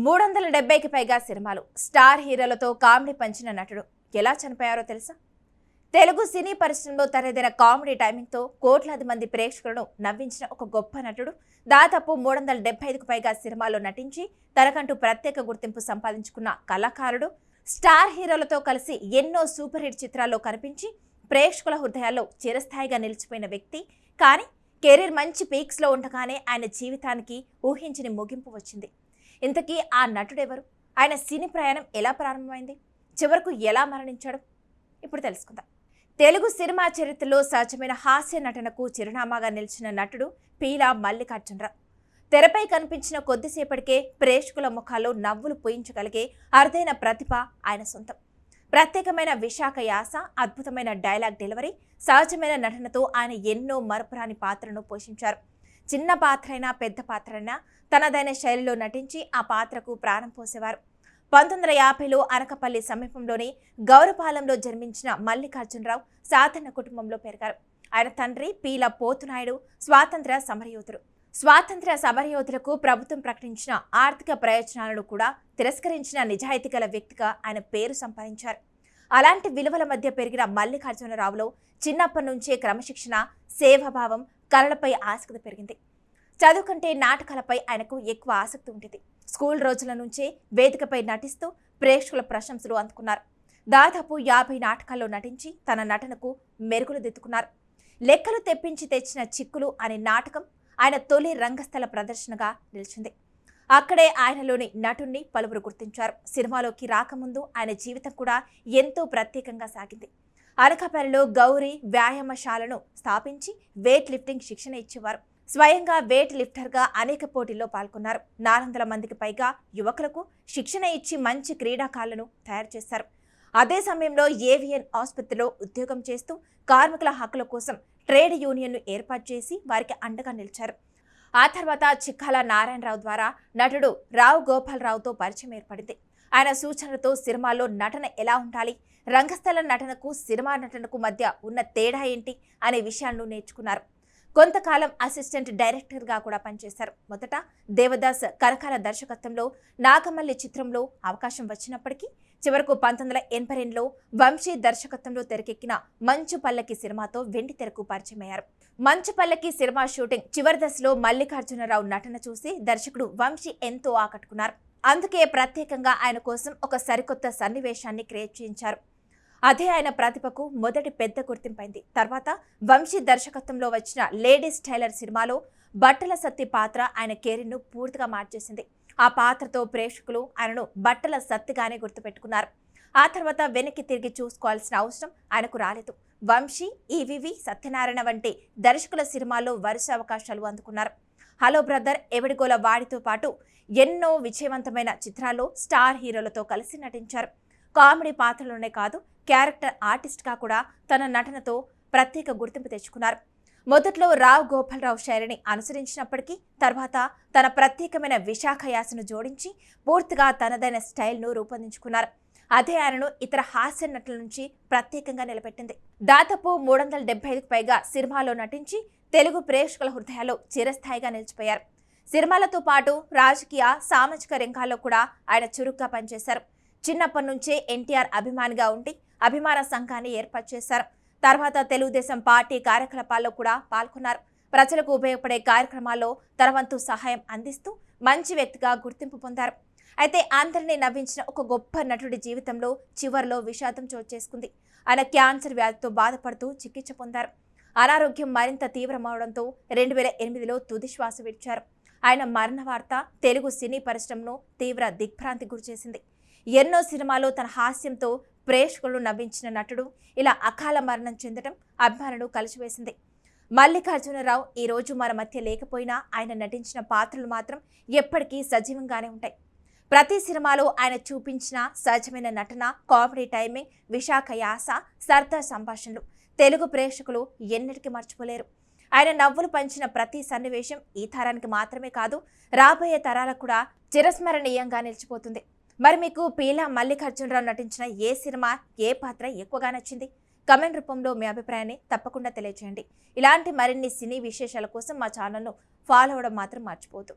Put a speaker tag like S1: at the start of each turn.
S1: 370కి పైగా సినిమాలు, స్టార్ హీరోలతో కామెడీ పంచిన నటుడు ఎలా చనిపోయారో తెలుసా? తెలుగు సినీ పరిశ్రమలో తనదైన కామెడీ టైమింగ్తో కోట్లాది మంది ప్రేక్షకులను నవ్వించిన ఒక గొప్ప నటుడు. దాదాపు 375కు పైగా సినిమాల్లో నటించి తనకంటూ ప్రత్యేక గుర్తింపు సంపాదించుకున్న కళాకారుడు. స్టార్ హీరోలతో కలిసి ఎన్నో సూపర్ హిట్ చిత్రాల్లో కనిపించి ప్రేక్షకుల హృదయాల్లో చిరస్థాయిగా నిలిచిపోయిన వ్యక్తి. కానీ కెరీర్ మంచి పీక్స్లో ఉండగానే ఆయన జీవితానికి ఊహించని ముగింపు వచ్చింది. ఇంతకీ ఆ నటుడెవరు? ఆయన సినీ ప్రయాణం ఎలా ప్రారంభమైంది? చివరకు ఎలా మరణించాడు? ఇప్పుడు తెలుసుకుందాం. తెలుగు సినిమా చరిత్రలో సహజమైన హాస్య నటనకు చిరునామాగా నిలిచిన నటుడు పీలా మల్లికార్జునరావు. తెరపై కనిపించిన కొద్దిసేపటికే ప్రేక్షకుల ముఖాల్లో నవ్వులు పూయించగలిగే అరుదైన ప్రతిభ ఆయన సొంతం. ప్రత్యేకమైన విశాఖ యాస, అద్భుతమైన డైలాగ్ డెలివరీ, సహజమైన నటనతో ఆయన ఎన్నో మరపురాని పాత్రను పోషించారు. చిన్న పాత్రైనా పెద్ద పాత్రైనా తనదైన శైలిలో నటించి ఆ పాత్రకు ప్రాణం పోసేవారు. 1950లో అనకపల్లి సమీపంలోని గౌరపాలెంలో జన్మించిన మల్లికార్జునరావు సాధారణ కుటుంబంలో పెరిగారు. ఆయన తండ్రి పీల పోతునాయుడు స్వాతంత్ర్య సమరయోధులకు ప్రభుత్వం ప్రకటించిన ఆర్థిక ప్రయోజనాలను కూడా తిరస్కరించిన నిజాయితీ గల వ్యక్తిగా ఆయన పేరు సంపాదించారు. అలాంటి విలువల మధ్య పెరిగిన మల్లికార్జునరావులో చిన్నప్పటి నుంచే క్రమశిక్షణ, సేవాభావం, కళలపై ఆసక్తి పెరిగింది. చదువు కంటే నాటకాలపై ఆయనకు ఎక్కువ ఆసక్తి ఉండేది. స్కూల్ రోజుల నుంచే వేదికపై నటిస్తూ ప్రేక్షకుల ప్రశంసలు అందుకున్నారు. దాదాపు 50 నాటకాల్లో నటించి తన నటనకు మెరుగులు దిద్దుకున్నారు. లెక్కలు తెప్పించి తెచ్చిన చిక్కులు అనే నాటకం ఆయన తొలి రంగస్థల ప్రదర్శనగా నిలిచింది. అక్కడే ఆయనలోని నటుణ్ణి పలువురు గుర్తించారు. సినిమాలోకి రాకముందు ఆయన జీవితం కూడా ఎంతో ప్రత్యేకంగా సాగింది. అనకాపల్లిలో గౌరీ వ్యాయామశాలను స్థాపించి వెయిట్ లిఫ్టింగ్ శిక్షణ ఇచ్చేవారు. స్వయంగా వెయిట్ లిఫ్టర్గా అనేక పోటీల్లో పాల్గొన్నారు. 400 మందికి పైగా యువకులకు శిక్షణ ఇచ్చి మంచి క్రీడాకారులను తయారు చేశారు. అదే సమయంలో ఏవిఎన్ ఆసుపత్రిలో ఉద్యోగం చేస్తూ కార్మికుల హక్కుల కోసం ట్రేడ్ యూనియన్ను ఏర్పాటు చేసి వారికి అండగా నిలిచారు. ఆ తర్వాత చిక్కాల నారాయణరావు ద్వారా నటుడు రావు గోపాలరావుతో పరిచయం ఏర్పడింది. ఆయన సూచనలతో సినిమాల్లో నటన ఎలా ఉండాలి, రంగస్థల నటనకు సినిమా నటనకు మధ్య ఉన్న తేడా ఏంటి అనే విషయాలను నేర్చుకున్నారు. కొంతకాలం అసిస్టెంట్ డైరెక్టర్గా కూడా పనిచేశారు. మొదట దేవదాస్ కరకాల దర్శకత్వంలో నాగమల్లి చిత్రంలో అవకాశం వచ్చినప్పటికీ చివరకు 1982లో వంశీ దర్శకత్వంలో తెరకెక్కిన మంచు పల్లకి సినిమాతో వెండి తెరకు పరిచయమయ్యారు. మంచు పల్లకి సినిమా షూటింగ్ చివరి దశలో మల్లికార్జునరావు నటన చూసి దర్శకుడు వంశీ ఎంతో ఆకట్టుకున్నారు. అందుకే ప్రత్యేకంగా ఆయన కోసం ఒక సరికొత్త సన్నివేశాన్ని క్రియేట్ చేయించారు. అదే ఆయన ప్రతిభకు మొదటి పెద్ద గుర్తింపైంది. తర్వాత వంశీ దర్శకత్వంలో వచ్చిన లేడీస్ టైలర్ సినిమాలో బట్టల సత్తి పాత్ర ఆయన కెరీర్ను పూర్తిగా మార్చేసింది. ఆ పాత్రతో ప్రేక్షకులు ఆయనను బట్టల సత్తిగానే గుర్తుపెట్టుకున్నారు. ఆ తర్వాత వెనక్కి తిరిగి చూసుకోవాల్సిన అవసరం ఆయనకు రాలేదు. వంశీ, ఈవివి సత్యనారాయణ వంటి దర్శకుల సినిమాల్లో వరుస అవకాశాలు అందుకున్నారు. హలో బ్రదర్, ఎవడిగోల వాడితో పాటు ఎన్నో విజయవంతమైన చిత్రాల్లో స్టార్ హీరోలతో కలిసి నటించారు. కామెడీ పాత్రలోనే కాదు, క్యారెక్టర్ ఆర్టిస్ట్గా కూడా తన నటనతో ప్రత్యేక గుర్తింపు తెచ్చుకున్నారు. మొదట్లో రావు గోపాలరావు శైలిని అనుసరించినప్పటికీ తర్వాత తన ప్రత్యేకమైన విశాఖ యాసను జోడించి పూర్తిగా తనదైన స్టైల్ను రూపొందించుకున్నారు. అదే ఆయనను ఇతర హాస్య నటుల నుంచి ప్రత్యేకంగా నిలబెట్టింది. దాదాపు 375కు పైగా సినిమాల్లో నటించి తెలుగు ప్రేక్షకుల హృదయాల్లో చిరస్థాయిగా నిలిచిపోయారు. సినిమాలతో పాటు రాజకీయ, సామాజిక రంగాల్లో కూడా ఆయన చురుగ్గా పనిచేశారు. చిన్నప్పటి నుంచే ఎన్టీఆర్ అభిమానిగా ఉండి అభిమాన సంఘాన్ని ఏర్పాటు చేశారు. తర్వాత తెలుగుదేశం పార్టీ కార్యకలాపాల్లో కూడా పాల్గొన్నారు. ప్రజలకు ఉపయోగపడే కార్యక్రమాల్లో తన వంతు సహాయం అందిస్తూ మంచి వ్యక్తిగా గుర్తింపు పొందారు. అయితే అందరినీ నవ్వించిన ఒక గొప్ప నటుడి జీవితంలో చివరిలో విషాదం చోటు చేసుకుంది. ఆయన క్యాన్సర్ వ్యాధితో బాధపడుతూ చికిత్స పొందారు. అనారోగ్యం మరింత తీవ్రమవడంతో 2008లో తుది శ్వాస విడిచారు. ఆయన మరణ వార్త తెలుగు సినీ పరిశ్రమను తీవ్ర దిగ్భ్రాంతి గురిచేసింది. ఎన్నో సినిమాలో తన హాస్యంతో ప్రేక్షకులను నవ్వించిన నటుడు ఇలా అకాల మరణం చెందడం అభిమానులు కలిసివేసింది. మల్లికార్జునరావు ఈ రోజు మన మధ్య లేకపోయినా ఆయన నటించిన పాత్రలు మాత్రం ఎప్పటికీ సజీవంగానే ఉంటాయి. ప్రతి సినిమాలో ఆయన చూపించిన సహజమైన నటన, కామెడీ టైమింగ్, విశాఖ యాస, సరదా సంభాషణలు తెలుగు ప్రేక్షకులు ఎన్నటికీ మర్చిపోలేరు. ఆయన నవ్వులు పంచిన ప్రతి సన్నివేశం ఈ తరానికి మాత్రమే కాదు, రాబోయే తరాలకు కూడా చిరస్మరణీయంగా నిలిచిపోతుంది. మరి మీకు పీలా మల్లికార్జునరావు నటించిన ఏ సినిమా, ఏ పాత్ర ఎక్కువగా నచ్చింది? కమెంట్ రూపంలో మీ అభిప్రాయాన్ని తప్పకుండా తెలియజేయండి. ఇలాంటి మరిన్ని సినీ విశేషాల కోసం మా ఛానల్ను ఫాలో అవ్వడం మాత్రం మర్చిపోవద్దు.